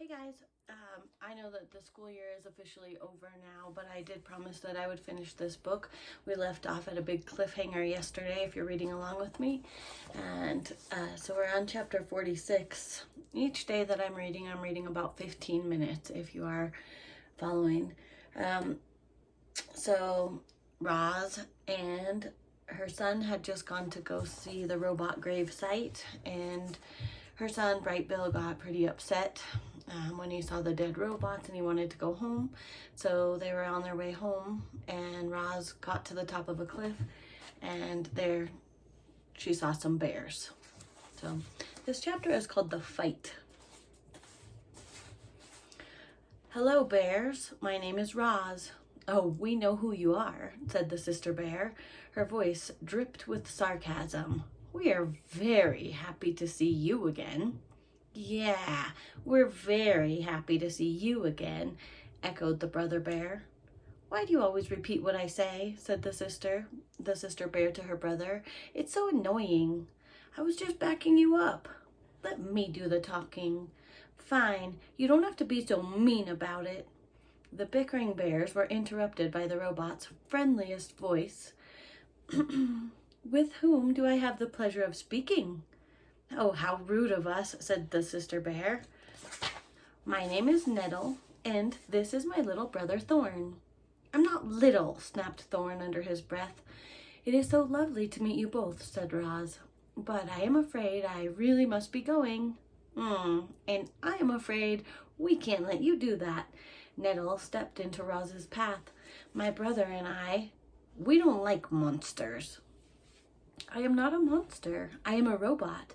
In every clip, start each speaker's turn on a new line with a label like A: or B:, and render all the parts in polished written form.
A: Hey guys, I know that the school year is officially over now, but I did promise that I would finish this book. We left off at a big cliffhanger yesterday, if you're reading along with me. And so we're on chapter 46. Each day that I'm reading about 15 minutes, if you are following. So Roz and her son had just gone to go see the robot grave site, and her son, Bright Bill, got pretty upset when he saw the dead robots and he wanted to go home. So they were on their way home, and Roz got to the top of a cliff, and there she saw some bears. So this chapter is called The Fight. "Hello, bears. My name is Roz." "Oh, we know who you are," said the sister bear. Her voice dripped with sarcasm. "We are very happy to see you again." "Yeah, we're very happy to see you again," echoed the brother bear. "Why do you always repeat what I say?" said the sister bear to her brother. "It's so annoying." "I was just backing you up." "Let me do the talking." "Fine, you don't have to be so mean about it." The bickering bears were interrupted by the robot's friendliest voice. "With whom do I have the pleasure of speaking?" "Oh, how rude of us," said the sister bear. "My name is Nettle, and this is my little brother Thorn." "I'm not little," snapped Thorn under his breath. "It is so lovely to meet you both," said Roz. "But I am afraid I really must be going." And I am afraid we can't let you do that." Nettle stepped into Roz's path. "My brother and we don't like monsters." "I am not a monster. I am a robot."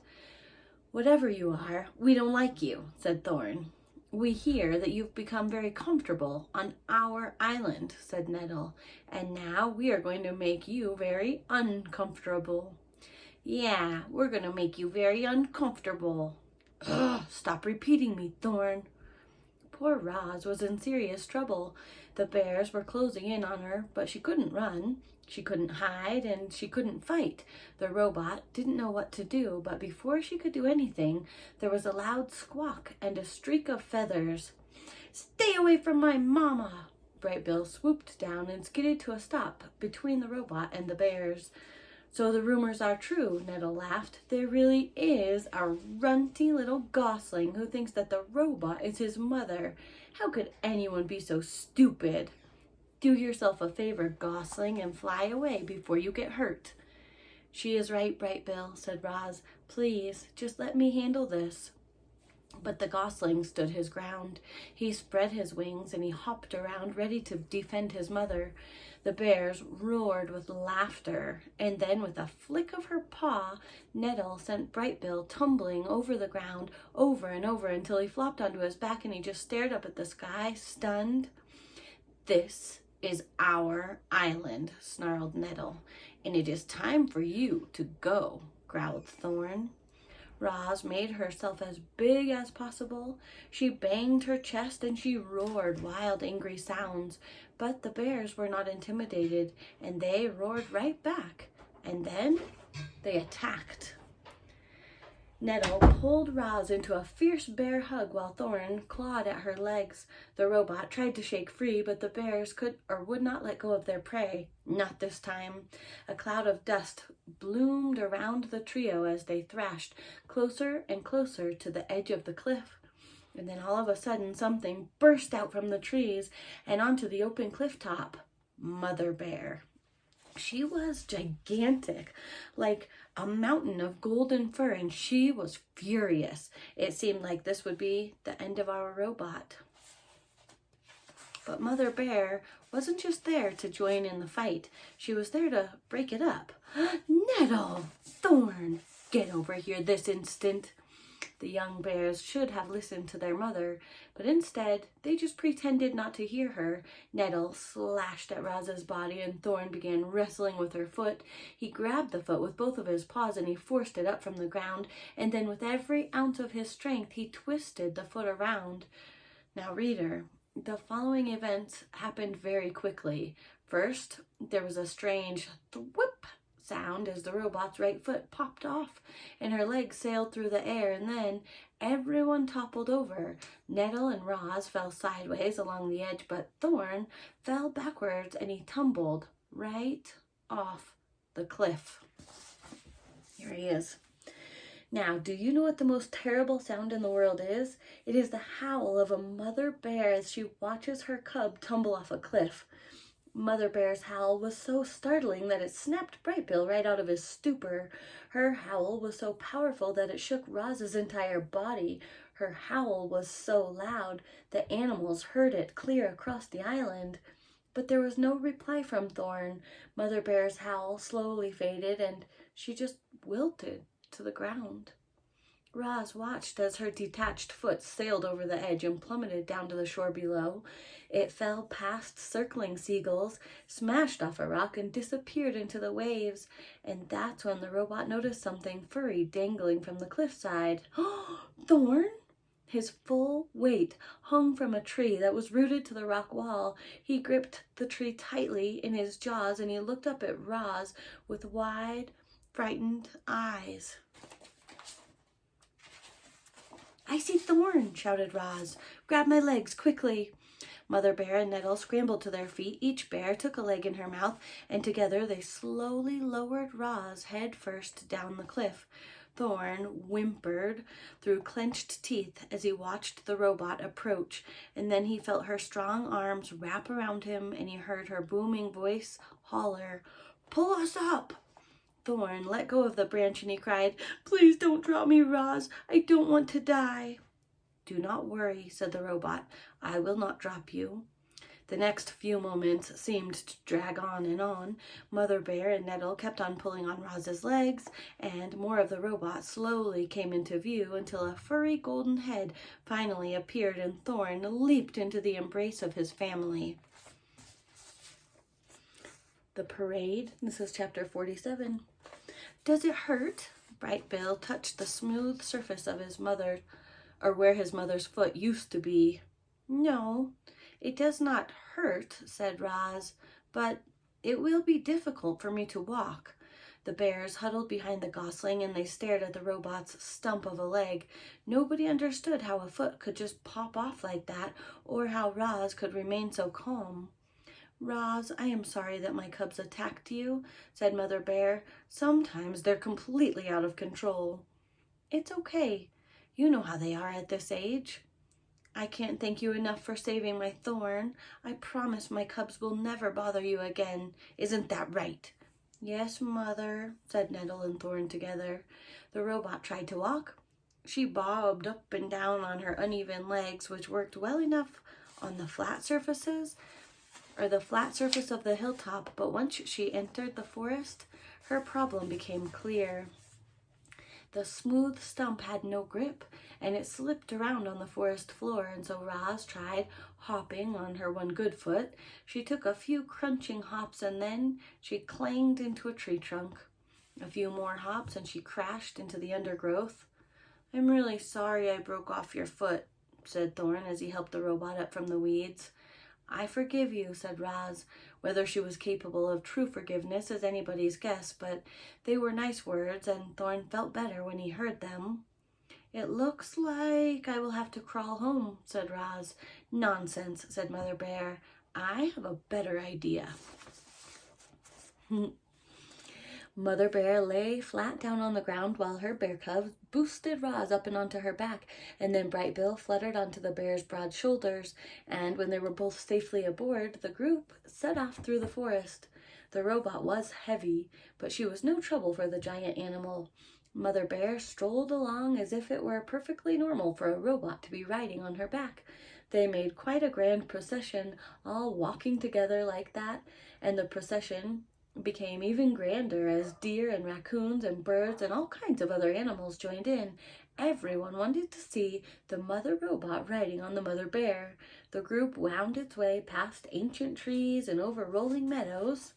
A: "Whatever you are, we don't like you," said Thorn. "We hear that you've become very comfortable on our island," said Nettle, "and now we are going to make you very uncomfortable." "Yeah, we're going to make you very uncomfortable." "Ugh, stop repeating me, Thorn." Poor Roz was in serious trouble. The bears were closing in on her, but she couldn't run, she couldn't hide, and she couldn't fight. The robot didn't know what to do, but before she could do anything, there was a loud squawk and a streak of feathers. "Stay away from my mama!" Bright Bill swooped down and skidded to a stop between the robot and the bears. "So the rumors are true," Nettle laughed. "There really is a runty little gosling who thinks that the robot is his mother. How could anyone be so stupid? Do yourself a favor, gosling, and fly away before you get hurt." "She is right, Bright Bill," said Roz. "Please, just let me handle this." But the gosling stood his ground. He spread his wings and he hopped around, ready to defend his mother. The bears roared with laughter, and then with a flick of her paw, Nettle sent Bright Bill tumbling over the ground, over and over, until he flopped onto his back and he just stared up at the sky, stunned. "This is our island," snarled Nettle, "and it is time for you to go," growled Thorn. Roz made herself as big as possible. She banged her chest and she roared wild, angry sounds. But the bears were not intimidated, and they roared right back. And then they attacked. Nettle pulled Roz into a fierce bear hug while Thorn clawed at her legs. The robot tried to shake free, but the bears would not let go of their prey. Not this time. A cloud of dust bloomed around the trio as they thrashed closer and closer to the edge of the cliff. And then all of a sudden something burst out from the trees and onto the open cliff top. Mother Bear. She was gigantic, like a mountain of golden fur, and she was furious. It seemed like this would be the end of our robot. But Mother Bear wasn't just there to join in the fight. She was there to break it up. "Nettle! Thorn! Get over here this instant!" The young bears should have listened to their mother, but instead they just pretended not to hear her. Nettle slashed at Roz's body and Thorn began wrestling with her foot. He grabbed the foot with both of his paws and he forced it up from the ground, and then with every ounce of his strength he twisted the foot around. Now, reader, the following events happened very quickly. First, there was a strange thwip sound as the robot's right foot popped off and her legs sailed through the air, and then everyone toppled over. Nettle and Roz fell sideways along the edge, but Thorn fell backwards and he tumbled right off the cliff. Here he is. Now, do you know what the most terrible sound in the world is? It is the howl of a mother bear as she watches her cub tumble off a cliff. Mother Bear's howl was so startling that it snapped Brightbill right out of his stupor. Her howl was so powerful that it shook Roz's entire body. Her howl was so loud that animals heard it clear across the island. But there was no reply from Thorn. Mother Bear's howl slowly faded and she just wilted to the ground. Roz watched as her detached foot sailed over the edge and plummeted down to the shore below. It fell past circling seagulls, smashed off a rock, and disappeared into the waves. And that's when the robot noticed something furry dangling from the cliffside. Thorn? His full weight hung from a tree that was rooted to the rock wall. He gripped the tree tightly in his jaws and he looked up at Roz with wide, frightened eyes. "I see Thorn," shouted Roz. "Grab my legs, quickly." Mother Bear and Nettle scrambled to their feet. Each bear took a leg in her mouth, and together they slowly lowered Roz head first down the cliff. Thorn whimpered through clenched teeth as he watched the robot approach, and then he felt her strong arms wrap around him, and he heard her booming voice holler, "Pull us up!" Thorn let go of the branch and he cried, "Please don't drop me, Roz. I don't want to die." "Do not worry," said the robot. "I will not drop you." The next few moments seemed to drag on and on. Mother Bear and Nettle kept on pulling on Roz's legs, and more of the robot slowly came into view until a furry golden head finally appeared and Thorn leaped into the embrace of his family. The parade. This is chapter 47. "Does it hurt?" Brightbill touched the smooth surface of his mother, or where his mother's foot used to be. "No, it does not hurt," said Roz, "but it will be difficult for me to walk." The bears huddled behind the gosling and they stared at the robot's stump of a leg. Nobody understood how a foot could just pop off like that, or how Roz could remain so calm. "Roz, I am sorry that my cubs attacked you," said Mother Bear. "Sometimes they're completely out of control." "It's okay. You know how they are at this age." "I can't thank you enough for saving my Thorn. I promise my cubs will never bother you again. Isn't that right?" "Yes, Mother," said Nettle and Thorn together. The robot tried to walk. She bobbed up and down on her uneven legs, which worked well enough on the flat surface of the hilltop, but once she entered the forest, her problem became clear. The smooth stump had no grip, and it slipped around on the forest floor, and so Roz tried hopping on her one good foot. She took a few crunching hops, and then she clanged into a tree trunk. A few more hops, and she crashed into the undergrowth. "I'm really sorry I broke off your foot," said Thorn as he helped the robot up from the weeds. "I forgive you," said Roz. Whether she was capable of true forgiveness is anybody's guess, but they were nice words, and Thorn felt better when he heard them. "It looks like I will have to crawl home," said Roz. "Nonsense," said Mother Bear. "I have a better idea." Mother Bear lay flat down on the ground while her bear cubs boosted Roz up and onto her back, and then Brightbill fluttered onto the bear's broad shoulders, and when they were both safely aboard, the group set off through the forest. The robot was heavy, but she was no trouble for the giant animal. Mother Bear strolled along as if it were perfectly normal for a robot to be riding on her back. They made quite a grand procession, all walking together like that, and the procession became even grander as deer and raccoons and birds and all kinds of other animals joined in. Everyone wanted to see the mother robot riding on the Mother Bear. The group wound its way past ancient trees and over rolling meadows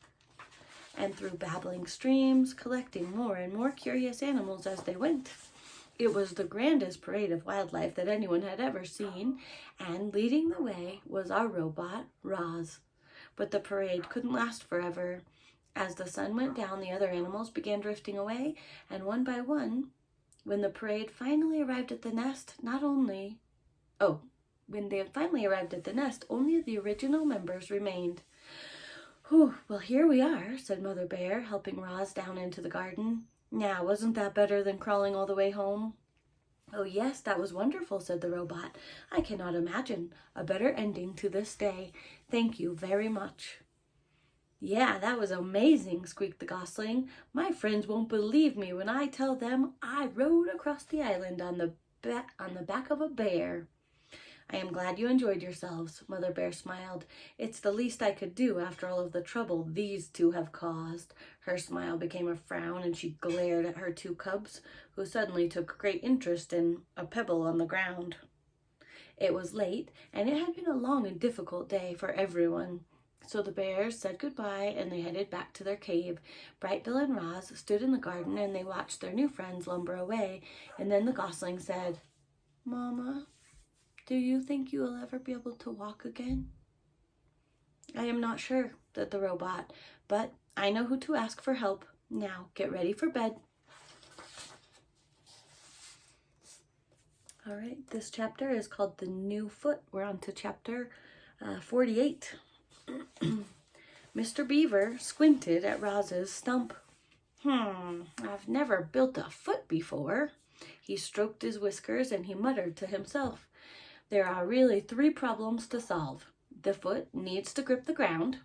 A: and through babbling streams, collecting more and more curious animals as they went. It was the grandest parade of wildlife that anyone had ever seen, and leading the way was our robot, Roz. But the parade couldn't last forever. As the sun went down, the other animals began drifting away, and one by one, when the parade finally arrived at the nest, when they finally arrived at the nest, only the original members remained. "Whew, well, here we are," said Mother Bear, helping Roz down into the garden. "Now, wasn't that better than crawling all the way home?" "Oh, yes, that was wonderful," said the robot. "I cannot imagine a better ending to this day. Thank you very much." "Yeah, that was amazing," squeaked the gosling. "My friends won't believe me when I tell them I rode across the island on the back of a bear." "I am glad you enjoyed yourselves," Mother Bear smiled. "It's the least I could do after all of the trouble these two have caused." Her smile became a frown, and she glared at her two cubs, who suddenly took great interest in a pebble on the ground. It was late, and it had been a long and difficult day for everyone. So the bears said goodbye, and they headed back to their cave. Bright Bill and Roz stood in the garden, and they watched their new friends lumber away. And then the gosling said, "Mama, do you think you will ever be able to walk again?" "I am not sure," said the robot, "but I know who to ask for help. Now, get ready for bed." All right, this chapter is called The New Foot. We're on to chapter 48. Mr. Beaver squinted at Roz's stump. I've never built a foot before." He stroked his whiskers and he muttered to himself, "There are really 3 problems to solve. The foot needs to grip the ground,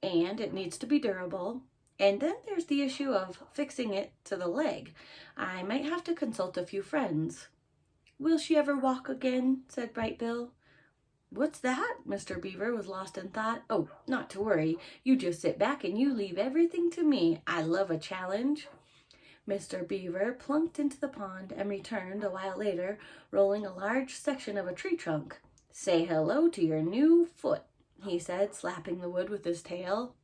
A: and it needs to be durable, and then there's the issue of fixing it to the leg. I might have to consult a few friends." "Will she ever walk again?" said Bright Bill. "What's that?" Mr. Beaver was lost in thought. "Oh, not to worry. You just sit back and you leave everything to me. I love a challenge." Mr. Beaver plunked into the pond and returned a while later, rolling a large section of a tree trunk. "Say hello to your new foot," he said, slapping the wood with his tail.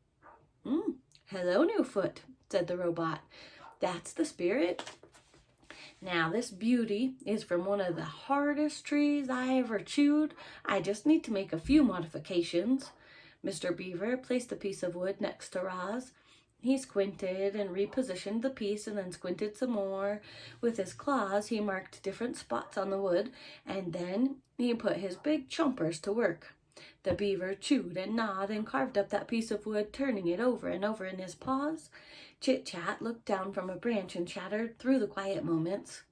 A: "Hello, new foot," said the robot. "That's the spirit. Now, this beauty is from one of the hardest trees I ever chewed. I just need to make a few modifications." Mr. Beaver placed a piece of wood next to Roz. He squinted and repositioned the piece and then squinted some more. With his claws, he marked different spots on the wood, and then he put his big chompers to work. The beaver chewed and gnawed and carved up that piece of wood, turning it over and over in his paws. Chit-Chat looked down from a branch and chattered through the quiet moments.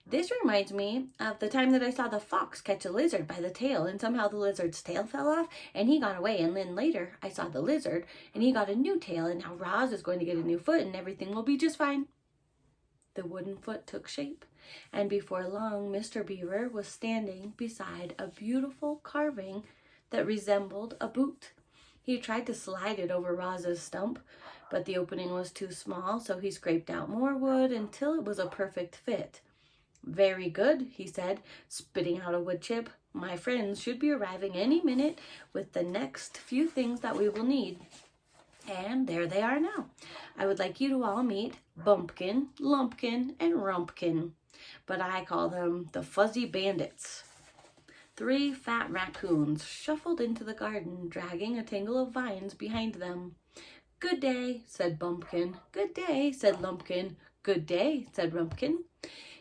A: "This reminds me of the time that I saw the fox catch a lizard by the tail, and somehow the lizard's tail fell off and he got away, and then later I saw the lizard and he got a new tail, and now Roz is going to get a new foot and everything will be just fine." The wooden foot took shape, and before long Mr. Beaver was standing beside a beautiful carving that resembled a boot. He tried to slide it over Roz's stump, but the opening was too small, so he scraped out more wood until it was a perfect fit. "Very good," he said, spitting out a wood chip. "My friends should be arriving any minute with the next few things that we will need." And there they are now. I would like you to all meet Bumpkin, Lumpkin, and Rumpkin, but I call them the Fuzzy Bandits. 3 fat raccoons shuffled into the garden, dragging a tangle of vines behind them. "Good day," said Bumpkin. "Good day," said Lumpkin. "Good day," said Rumpkin.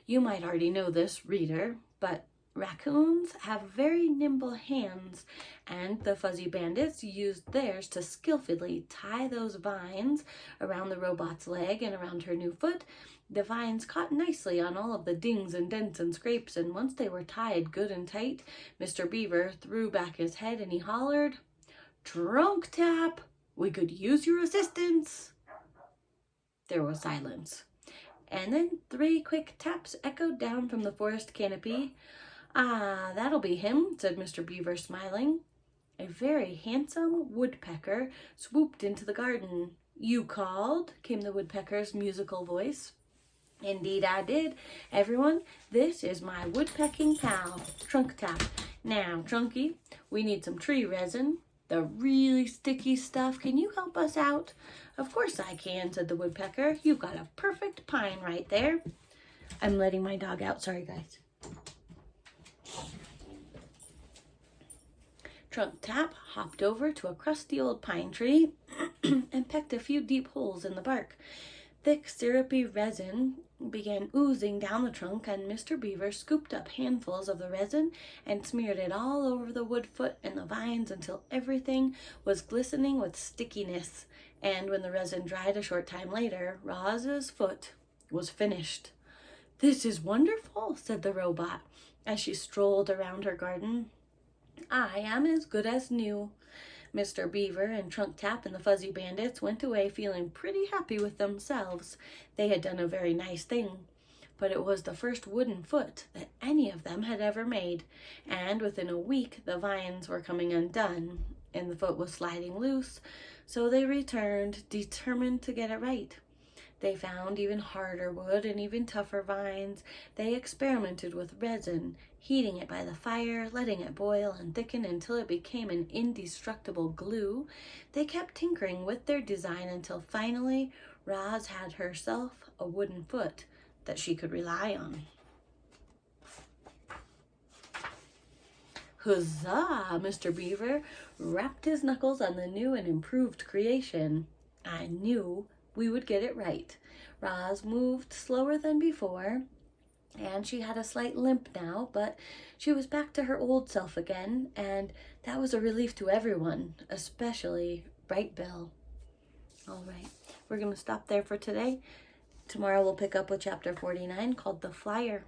A: You might already know this, reader, but raccoons have very nimble hands, and the Fuzzy Bandits used theirs to skillfully tie those vines around the robot's leg and around her new foot. The vines caught nicely on all of the dings and dents and scrapes, and once they were tied good and tight, Mr. Beaver threw back his head and he hollered, "Trunk tap! We could use your assistance." There was silence. And then 3 quick taps echoed down from the forest canopy. "Ah, that'll be him," said Mr. Beaver, smiling. A very handsome woodpecker swooped into the garden. "You called?" came the woodpecker's musical voice. "Indeed I did. Everyone, this is my woodpecking pal, Trunk Tap. Now, Trunky, we need some tree resin, the really sticky stuff. Can you help us out?" "Of course I can," said the woodpecker. "You've got a perfect pine right there." I'm letting my dog out. Sorry, guys. Trunk Tap hopped over to a crusty old pine tree and pecked a few deep holes in the bark. Thick, syrupy resin began oozing down the trunk, and Mr. Beaver scooped up handfuls of the resin and smeared it all over the wood foot and the vines until everything was glistening with stickiness. And when the resin dried a short time later, Roz's foot was finished. "This is wonderful," said the robot as she strolled around her garden. "I am as good as new." Mr. Beaver and Trunk Tap and the Fuzzy Bandits went away feeling pretty happy with themselves. They had done a very nice thing, but it was the first wooden foot that any of them had ever made, and within a week the vines were coming undone and the foot was sliding loose, so they returned, determined to get it right. They found even harder wood and even tougher vines. They experimented with resin, heating it by the fire, letting it boil and thicken until it became an indestructible glue. They kept tinkering with their design until finally Roz had herself a wooden foot that she could rely on. Huzzah! Mr. Beaver rapped his knuckles on the new and improved creation. "I knew we would get it right." Roz moved slower than before, and she had a slight limp now, but she was back to her old self again, and that was a relief to everyone, especially Bright Bill. All right, we're going to stop there for today. Tomorrow we'll pick up with chapter 49 called The Flyer.